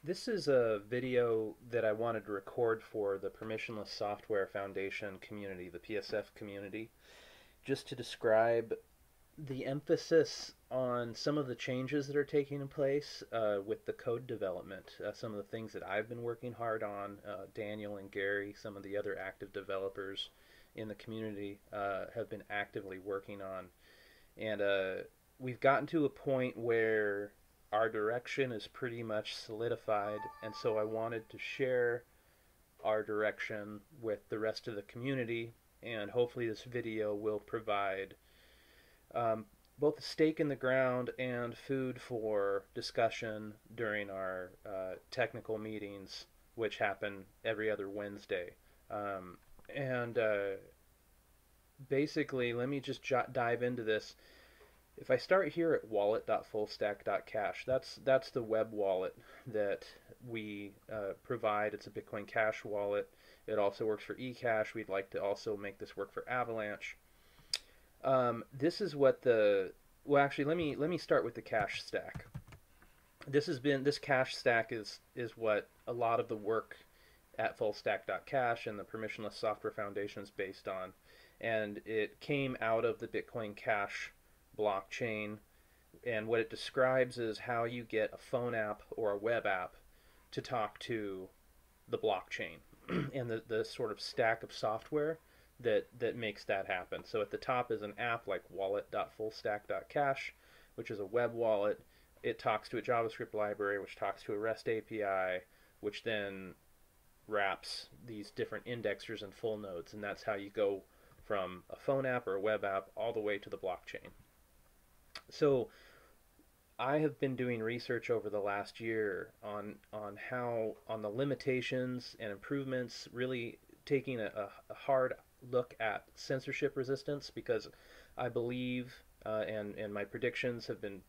This is a video that I wanted to record for the Permissionless Software Foundation community, the PSF community, just to describe the emphasis on some of the changes that are taking place with the code development. Some of the things that I've been working hard on, Daniel and Gary, some of the other active developers in the community have been actively working on. And we've gotten to a point where our direction is pretty much solidified, and so I wanted to share our direction with the rest of the community, and hopefully this video will provide um, both a stake in the ground and food for discussion during our technical meetings, which happen every other Wednesday. And Basically, let me just dive into this. If I start here at wallet.fullstack.cash, that's the web wallet that we provide. It's a Bitcoin Cash wallet. It also works for eCash. We'd like to also make this work for Avalanche. This is what the well, actually, let me start with the cache stack. This cache stack is what a lot of the work at fullstack.cash and the Permissionless Software Foundation is based on, and it came out of the Bitcoin Cash blockchain, and what it describes is how you get a phone app or a web app to talk to the blockchain and the sort of stack of software that makes that happen. So at the top is an app like wallet.fullstack.cash, which is a web wallet. It talks to a JavaScript library, which talks to a REST API, which then wraps these different indexers and full nodes, and that's how you go from a phone app or a web app all the way to the blockchain. So I have been doing research over the last year on the limitations and improvements, really taking a hard look at censorship resistance, because I believe and my predictions have been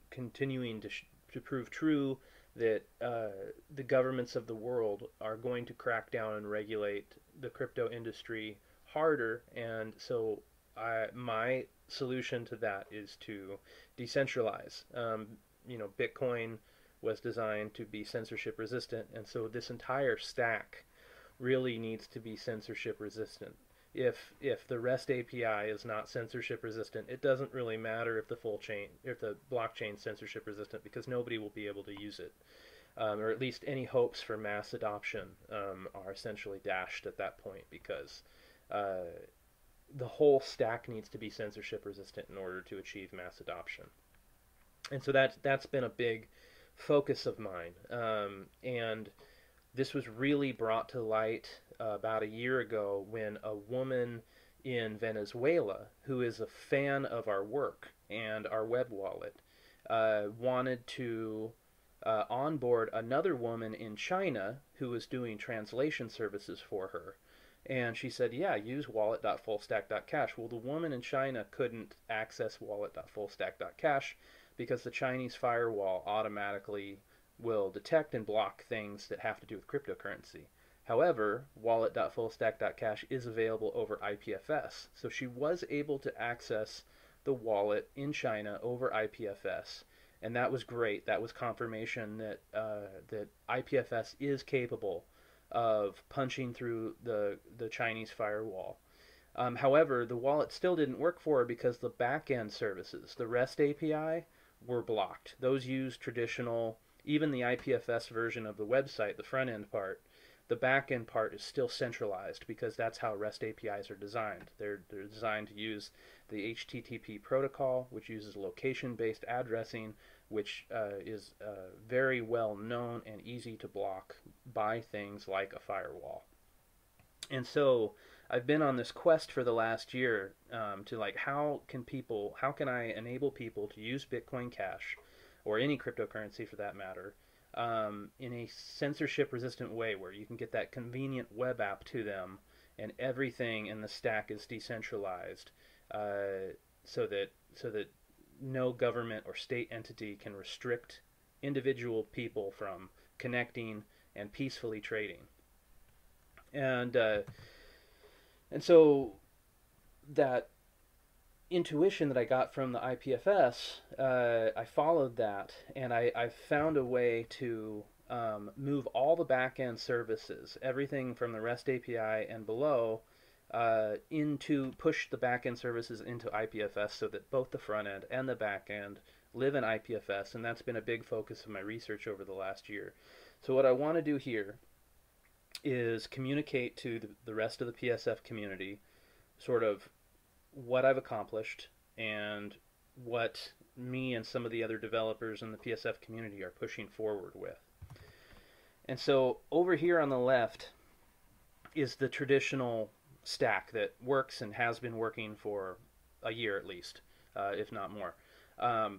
continuing to prove true that the governments of the world are going to crack down and regulate the crypto industry harder, and so my solution to that is to decentralize. Bitcoin was designed to be censorship resistant, and so this entire stack really needs to be censorship resistant. If the REST API is not censorship resistant, it doesn't really matter if the blockchain is censorship resistant, because nobody will be able to use it, or at least any hopes for mass adoption are essentially dashed at that point, because the whole stack needs to be censorship resistant in order to achieve mass adoption. And so that's been a big focus of mine. And this was really brought to light about a year ago when a woman in Venezuela, who is a fan of our work and our web wallet, wanted to onboard another woman in China who was doing translation services for her. And she said, yeah, use wallet.fullstack.cash. Well, the woman in China couldn't access wallet.fullstack.cash because the Chinese firewall automatically will detect and block things that have to do with cryptocurrency. However, wallet.fullstack.cash is available over IPFS. So she was able to access the wallet in China over IPFS. And that was great. That was confirmation that that IPFS is capable of punching through the Chinese firewall. However, the wallet still didn't work for her because the back-end services, the REST API, were blocked. Those use traditional, even the IPFS version of the website, the front-end part, the back-end part is still centralized, because that's how REST APIs are designed. They're designed to use the HTTP protocol, which uses location-based addressing, which is very well known and easy to block by things like a firewall. And so I've been on this quest for the last year to how can I enable people to use Bitcoin Cash, or any cryptocurrency for that matter, in a censorship resistant way, where you can get that convenient web app to them and everything in the stack is decentralized, so that no government or state entity can restrict individual people from connecting and peacefully trading. And so that intuition that I got from the IPFS, I followed that, and I found a way to move all the backend services, everything from the REST API and below, into push the backend services into IPFS so that both the front end and the back end live in IPFS, and that's been a big focus of my research over the last year. So what I want to do here is communicate to the rest of the PSF community sort of what I've accomplished and what me and some of the other developers in the PSF community are pushing forward with. And so over here on the left is the traditional stack that works and has been working for a year at least, if not more.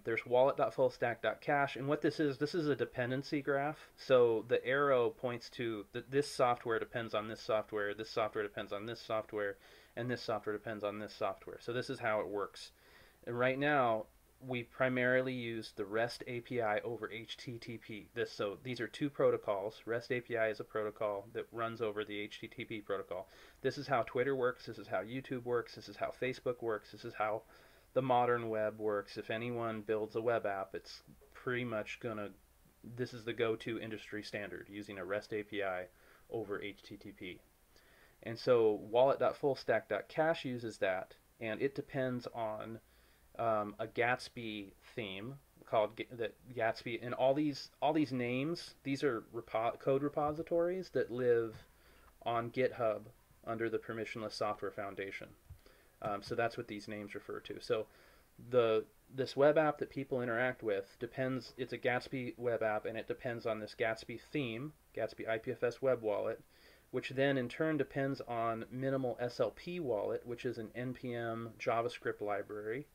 There's wallet.fullstack.cache, and what this is a dependency graph. So the arrow points to this software depends on this software depends on this software, and this software depends on this software. So this is how it works. And right now, we primarily use the REST API over HTTP. So these are two protocols. REST API is a protocol that runs over the HTTP protocol. This is how Twitter works. This is how YouTube works. This is how Facebook works. This is how the modern web works. If anyone builds a web app, it's pretty much this is the go-to industry standard, using a REST API over HTTP. And so wallet.fullstack.cache uses that, and it depends on a Gatsby theme called Gatsby, and all these names, these are code repositories that live on GitHub under the Permissionless Software Foundation. So that's what these names refer to. So this web app that people interact with depends, it's a Gatsby web app, and it depends on this Gatsby theme, Gatsby IPFS web wallet, which then in turn depends on Minimal SLP wallet, which is an NPM JavaScript library,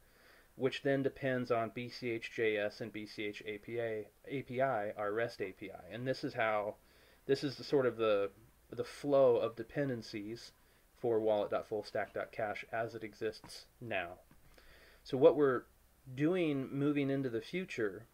which then depends on BCH.js and BCH API, our REST API. And this is the sort of the flow of dependencies for wallet.fullstack.cache as it exists now. So what we're doing moving into the future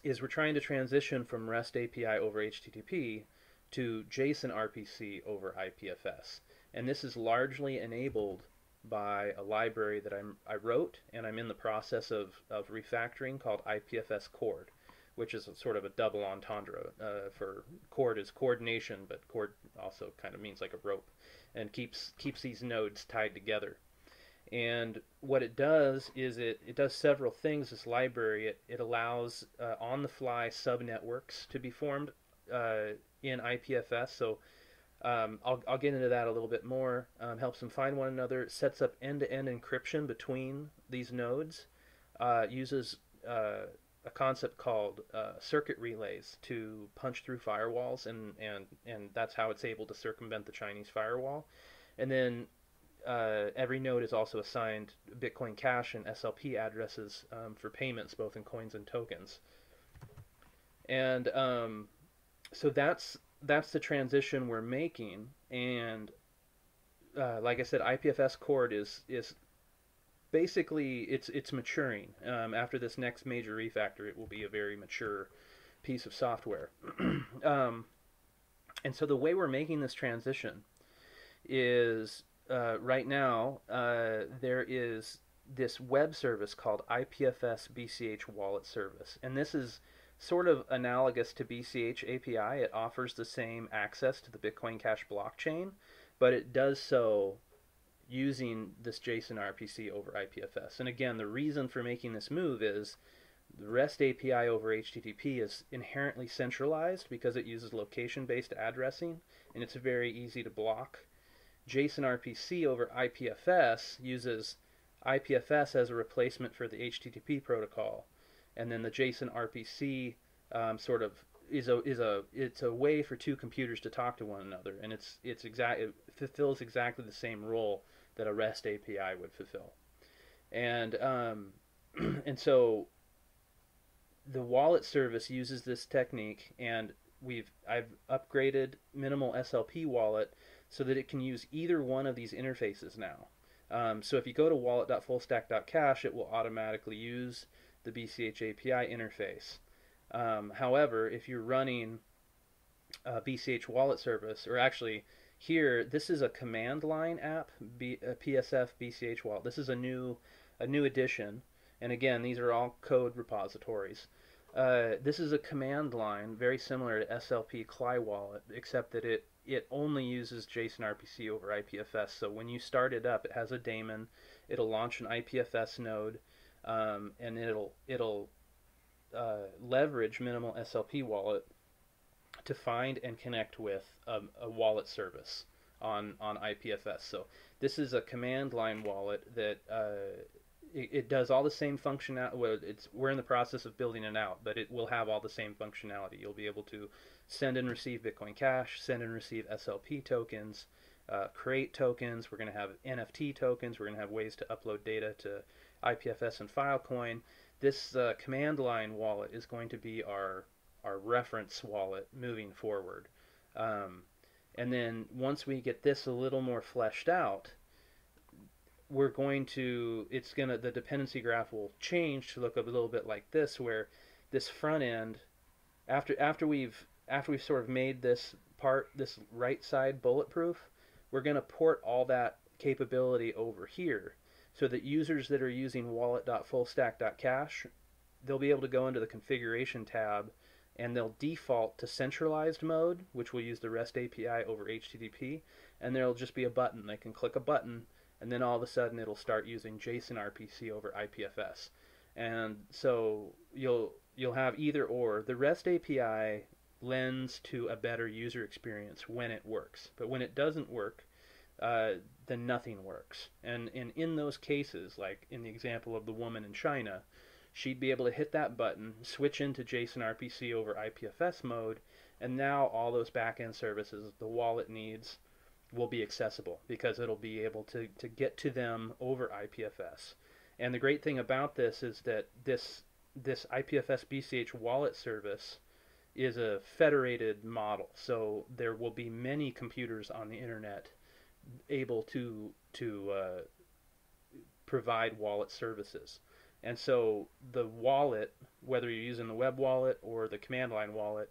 is we're trying to transition from REST API over HTTP to JSON RPC over IPFS. And this is largely enabled by a library that I wrote, and I'm in the process of refactoring, called IPFS Chord, which is sort of a double entendre. For chord is coordination, but chord also kind of means like a rope, and keeps these nodes tied together. And what it does is it does several things. This library, it allows on-the-fly subnetworks to be formed in IPFS. So I'll get into that a little bit more. Helps them find one another. It sets up end-to-end encryption between these nodes. Uses a concept called circuit relays to punch through firewalls, and that's how it's able to circumvent the Chinese firewall. And then every node is also assigned Bitcoin Cash and SLP addresses for payments, both in coins and tokens. And so that's the transition we're making. And like I said, IPFS Chord is basically it's maturing. After this next major refactor, it will be a very mature piece of software. And so the way we're making this transition is right now there is this web service called IPFS BCH Wallet Service, and this is sort of analogous to BCH API. It offers the same access to the Bitcoin Cash blockchain, but it does so using this JSON RPC over IPFS. And again, the reason for making this move is the REST API over HTTP is inherently centralized because it uses location-based addressing, and it's very easy to block. JSON RPC over IPFS uses IPFS as a replacement for the HTTP protocol, and then the JSON RPC sort of it's a way for two computers to talk to one another, and it fulfills exactly the same role that a REST API would fulfill. And and so the wallet service uses this technique, and I've upgraded Minimal SLP wallet so that it can use either one of these interfaces now. So if you go to wallet.fullstack.cache, it will automatically use the BCH API interface. However, if you're running a BCH wallet service, or actually here, this is a command line app, PSF BCH wallet. This is a new addition, and again, these are all code repositories. This is a command line very similar to SLP CLI wallet, except that it only uses JSON RPC over IPFS. So when you start it up, it has a daemon. It'll launch an IPFS node, and it'll leverage minimal SLP wallet to find and connect with a wallet service on IPFS. So this is a command line wallet that it does all the same functionality. Well, we're in the process of building it out, but it will have all the same functionality. You'll be able to send and receive Bitcoin Cash, send and receive SLP tokens, create tokens. We're going to have NFT tokens. We're going to have ways to upload data to IPFS and Filecoin. This command line wallet is going to be our reference wallet moving forward. And then once we get this a little more fleshed out, we're going to, the dependency graph will change to look a little bit like this, where this front end, after we've sort of made this right side bulletproof, we're going to port all that capability over here so that users that are using wallet.fullstack.cache, they'll be able to go into the configuration tab and they'll default to centralized mode, which will use the REST API over HTTP, and there'll just be a button. They can click a button, and then all of a sudden it'll start using JSON RPC over IPFS. And so you'll have either or. The REST API lends to a better user experience when it works, but when it doesn't work, then nothing works. And in those cases, like in the example of the woman in China, she'd be able to hit that button, switch into JSON RPC over IPFS mode, and now all those backend services the wallet needs will be accessible because it'll be able to get to them over IPFS. And the great thing about this is that this IPFS BCH wallet service is a federated model. So there will be many computers on the internet able to provide wallet services. And so the wallet, whether you're using the web wallet or the command line wallet,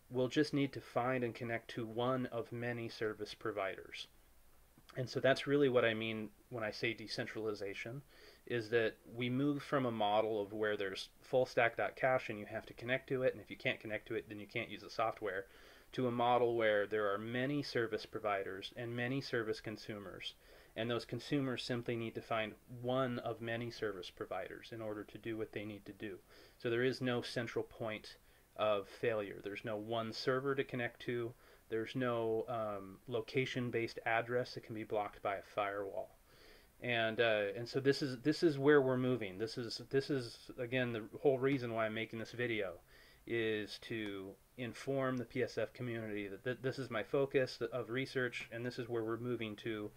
will just need to find and connect to one of many service providers. And so that's really what I mean when I say decentralization, is that we move from a model of where there's fullstack.cache and you have to connect to it, and if you can't connect to it, then you can't use the software, to a model where there are many service providers and many service consumers, and those consumers simply need to find one of many service providers in order to do what they need to do. So there is no central point of failure. There's no one server to connect to. There's no location-based address that can be blocked by a firewall. And so this is where we're moving. This is again the whole reason why I'm making this video, is to inform the PSF community that this is my focus of research, and this is where we're moving to.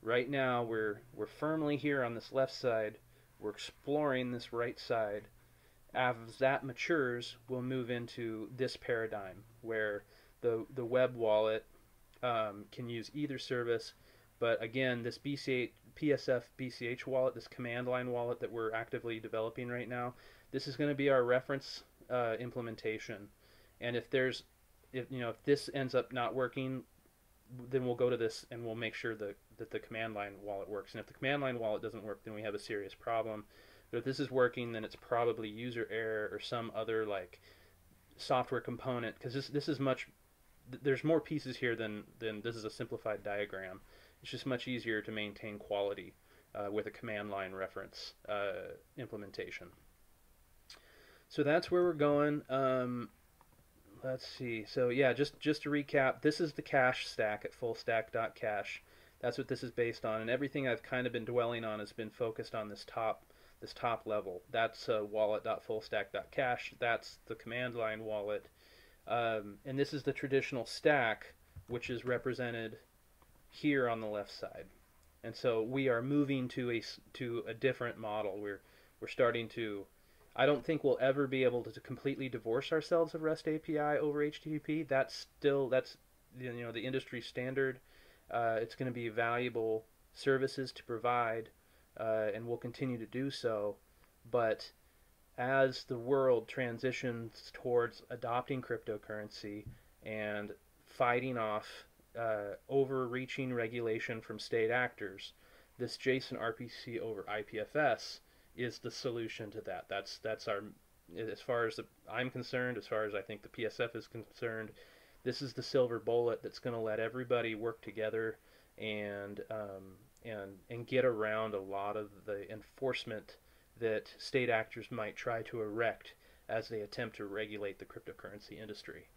Right now we're firmly here on this left side. We're exploring this right side. As that matures, we'll move into this paradigm where the web wallet can use either service. But again, this PSF BCH wallet, this command line wallet that we're actively developing right now, this is going to be our reference implementation. And if this ends up not working, then we'll go to this and we'll make sure that the command line wallet works. And if the command line wallet doesn't work, then we have a serious problem. But if this is working, then it's probably user error or some other like software component, because this is much, there's more pieces here than this is a simplified diagram. It's just much easier to maintain quality with a command line reference implementation. So that's where we're going. Let's see. So yeah, just to recap, this is the cache stack at fullstack.cache. That's what this is based on, and everything I've kind of been dwelling on has been focused on this top level. That's wallet.fullstack.cache. That's the command line wallet, and this is the traditional stack, which is represented here on the left side. And so we are moving to a different model. We're starting to. I don't think we'll ever be able to completely divorce ourselves of REST API over HTTP. That's the industry standard. It's going to be valuable services to provide, and we'll continue to do so. But as the world transitions towards adopting cryptocurrency and fighting off overreaching regulation from state actors, this JSON RPC over IPFS is the solution to that. That's our as far as I'm concerned, as far as I think the PSF is concerned, this is the silver bullet that's going to let everybody work together and and get around a lot of the enforcement that state actors might try to erect as they attempt to regulate the cryptocurrency industry.